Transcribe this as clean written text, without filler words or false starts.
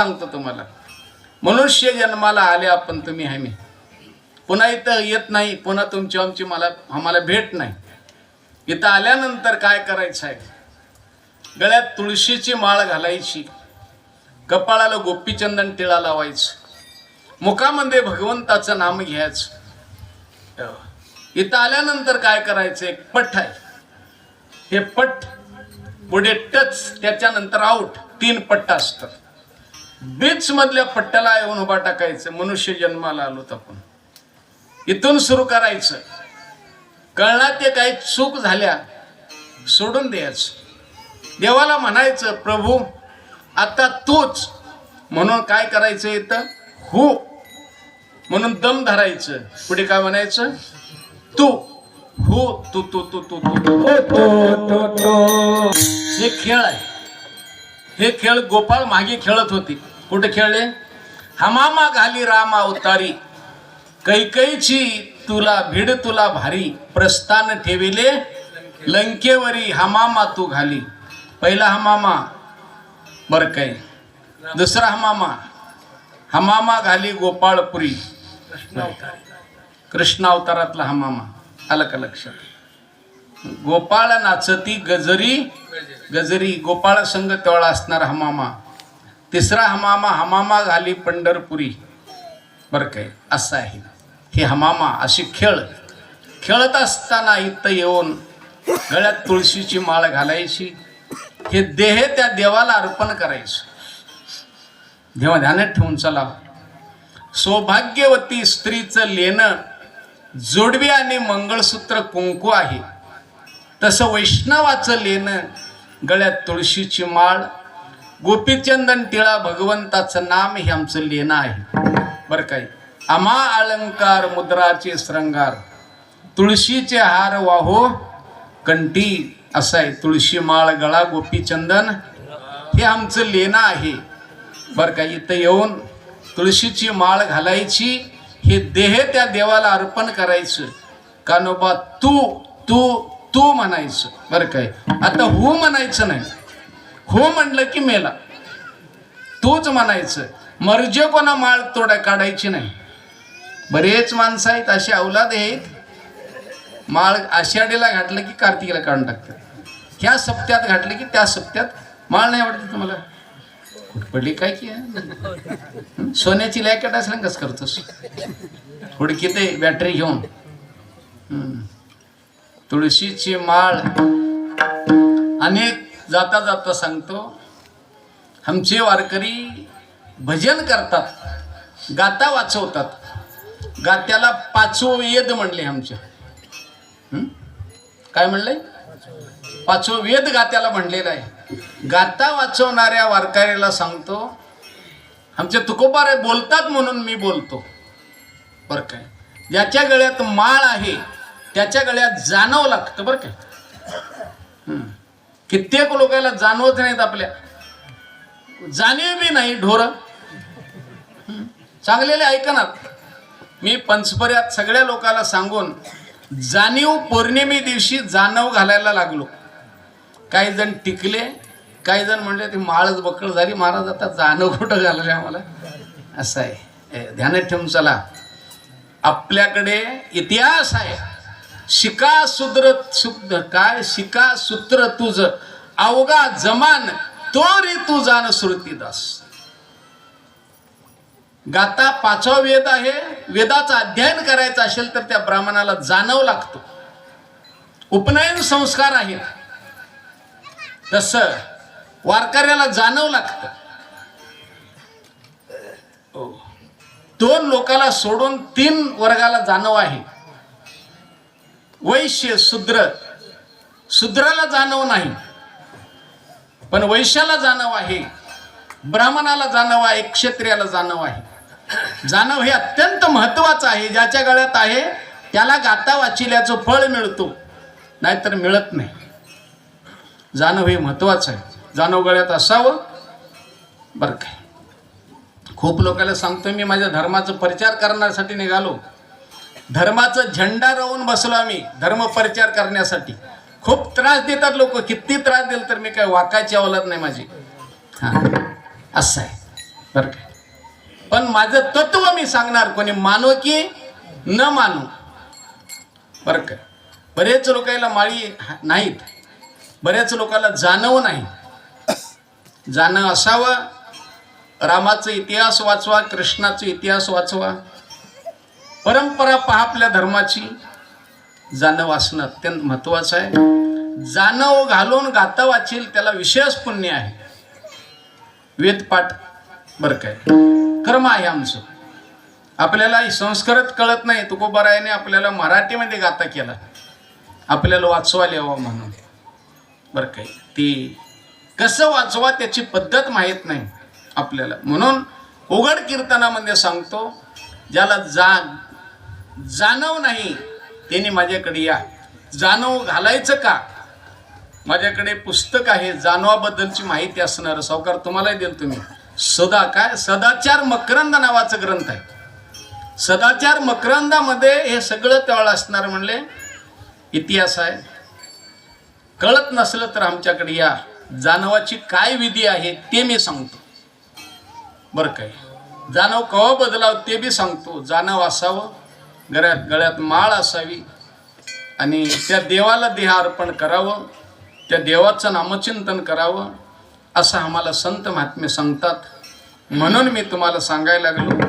सांगतो तुम्हाला, मनुष्य जन्माला आले आपण, तुम्ही आम्ही पुन्हा इथं येत नाही, पुन्हा तुमची आमची आम्हाला भेट नाही. इथं आल्यानंतर काय करायचं आहे? गळ्यात तुळशीची माळ घालायची, कपाळाला गोपीचंदन टिळा लावायचं, मुखामध्ये भगवंताचं नाम घ्यायचं. इथं आल्यानंतर काय करायचं? एक पठ आहे, हे पठ पुढे टच, त्याच्यानंतर आउट, 3 पट्ट असतात. बीच मधल्या पट्ट्याला येऊन उभा टाकायचं. मनुष्य जन्माला आलोत आपण, इथून सुरू करायचं. कळणार ते काही चूक झाल्या सोडून द्यायचं. देवाला म्हणायचं, प्रभू आता तूच, म्हणून काय करायचं? इथं हो म्हणून दम धरायचं. पुढे काय म्हणायचं? तू हो, तू तू तू तू तू. हे खेळ आहे. हे खेळ गोपाळ मागे खेळत होती. कुठे खेळले? हमामा घाली राम अवतारी, कैकईची तुला भिड तुला भारी, प्रस्थान ठेविले लंकेवरी, हमामा तू घाली. पहिला हमामा बर काय, दुसरा हमामा घाली गोपाळपुरी, कृष्ण अवतारातला हमामा. आलं का लक्षात? गोपाळ नाचती गजरी, गोपाळ संग तेवढा असणार हमामा. तिसरा हमामा घाली पंढरपुरी. बर काय, असं आहे हे हमामा. अशी खेळत असताना इथं येऊन गळ्यात तुळशीची माळ घालायची. हे देह त्या देवाला अर्पण करायचं. देवा ध्यानात ठेवून चला. सौभाग्यवती स्त्रीचं लेणं जोडवी आणि मंगळसूत्र कुंकू आहे, तसं वैष्णवाचं लेणं गळ्यात तुळशीची माळ, गोपीचंदन टिळा, भगवंताचं नाम हे आमचं लेणं आहे. बरं काय, आम्हा अलंकार मुद्राचे श्रंगार, तुळशीचे हार वाहो कंठी, असं आहे. तुळशी माळ, गळा, गोपीचंदन हे आमचं लेणं आहे. बरं का, इथं येऊन तुळशीची माळ घालायची. हे देह त्या देवाला अर्पण करायचं. कानोबा तू तू तू म्हणायचं. बरं काय, आता हो म्हणायचं नाही. हो म्हणलं की मेला. तूच म्हणायचं. मर्जे कोणा माळ तोडा काढायची नाही. बरेच माणसं आहेत अशी अवलाद आहेत, माळ आषाढीला घातलं की कार्तिकीला काढून टाकतात. ह्या सप्त्यात घातलं की त्या सप्त्यात. माळ नाही आवडते तुम्हाला? पडली काय की सोन्याची लॅकेट असलं कसं करतोस? हुडकी ते बॅटरी घेऊन. तुळशीची माळ. अनेक जाता जाता सांगतो, आमचे वारकरी भजन करतात, गाता वाचवतात. गात्याला 5वं वेद म्हणले आमच्या. काय म्हणले? 5वं वेद गात्याला म्हणलेलं आहे. गाता वाचवणाऱ्या वारकऱ्याला सांगतो, आमचे तुकोबारे बोलतात म्हणून मी बोलतो. बरं काय, ज्याच्या गळ्यात माळ आहे त्याच्या गळ्यात जाणव लागतं. बरं काय, कित्येक लोकांना जाणवत नाहीत. आपल्या जाणीव बी नाही. ढोर चांगलेले ऐकणार. मी पंचपर्यात सगळ्या लोकांना सांगून जाणीव पौर्णिमे दिवशी जाणव घालायला लागलो. काही जण टिकले, काही जण म्हणले ती माळच बकळ झाली महाराज, आता जाणव कुठं घालले आम्हाला. असं आहे. ध्यानात ठेवून चला. आपल्याकडे इतिहास आहे. शिका शुद्ध काय, शिका सूत्र तुझ अवघा जमान, तो रे तू जाण श्रुतीदास. गाता 5वा वेद आहे. वेदाचं अध्ययन करायचं असेल तर त्या ब्राह्मणाला जाणव लागतो. उपनयन संस्कार आहेत, तसं वारकऱ्याला जाणव लागतं. 2 लोकाला सोडून 3 वर्गाला जाणव आहे. वैश्य, शूद्र. शूद्राला जाणव नाही, पण वैश्याला जाणव आहे, ब्राह्मणाला जाणव आहे, क्षत्रियाला जाणव आहे. जाणव हे अत्यंत महत्वाचं आहे. ज्याच्या गळ्यात आहे त्याला गाता वाचिल्याचं फळ मिळतो, नाहीतर मिळत नाही. जाणव हे महत्वाचं आहे. जाणव गळ्यात असावं. बरं काय, खूप लोकांना सांगतो मी, माझ्या धर्माचा प्रचार करण्यासाठी निघालो. धर्माचा झेंडा रोवून बसलो आम्ही धर्म प्रचार करण्यासाठी. खूप त्रास देतात लोक. किती त्रास दिल तर मी काय वाकायची अवलाद नाही माझी. हां, असं आहे. बरं काय. पण माझं तत्व मी सांगणार, कोणी मानो की न मानो. बरं काय. बरेच लोकांना माळी नाहीत, बऱ्याच लोकांना जाणव नाही. जाणं असावं. रामाचा इतिहास वाचवा, कृष्णाचा इतिहास वाचवा, परंपरा पहा आपल्या धर्माची. जाणव असणं अत्यंत महत्वाचं आहे. जाणव घालून गाता वाचील त्याला विशेष पुण्य आहे. वेदपाठ बरं काय कर्म आहे आमचं. आपल्याला संस्कृत कळत नाही, तुकोबारायाने आपल्याला मराठीमध्ये गाता केला, आपल्याला वाचवायला यावं म्हणून. बरं काय. ती कसं वाचवा त्याची पद्धत माहीत नाही आपल्याला. म्हणून उघड कीर्तनामध्ये सांगतो, ज्याला जाणव नाही त्यांनी माझ्याकडे या. जाणव घालायचं का? माझ्याकडे पुस्तक आहे जाणवाबद्दलची माहिती असणार, सावकार तुम्हालाही देईल. तुम्ही सदाचार मकरंद नावाचं ग्रंथ आहे. सदाचार मकरंदामध्ये हे सगळं त्यावेळेला असणार. म्हणले इतिहास आहे. कळत नसलं तर आमच्याकडे या. जाणवाची काय विधी आहे ते मी सांगतो. बरं काय. जाणव कवा बदलाव ते बी सांगतो. जाणव असावं, गळ्यात माळ असावी, आणि त्या देवाला देह अर्पण करावं, त्या देवाचं नामचिंतन करावं, असं आम्हाला संत महात्मे सांगतात. म्हणून मी तुम्हाला सांगायला लागलो.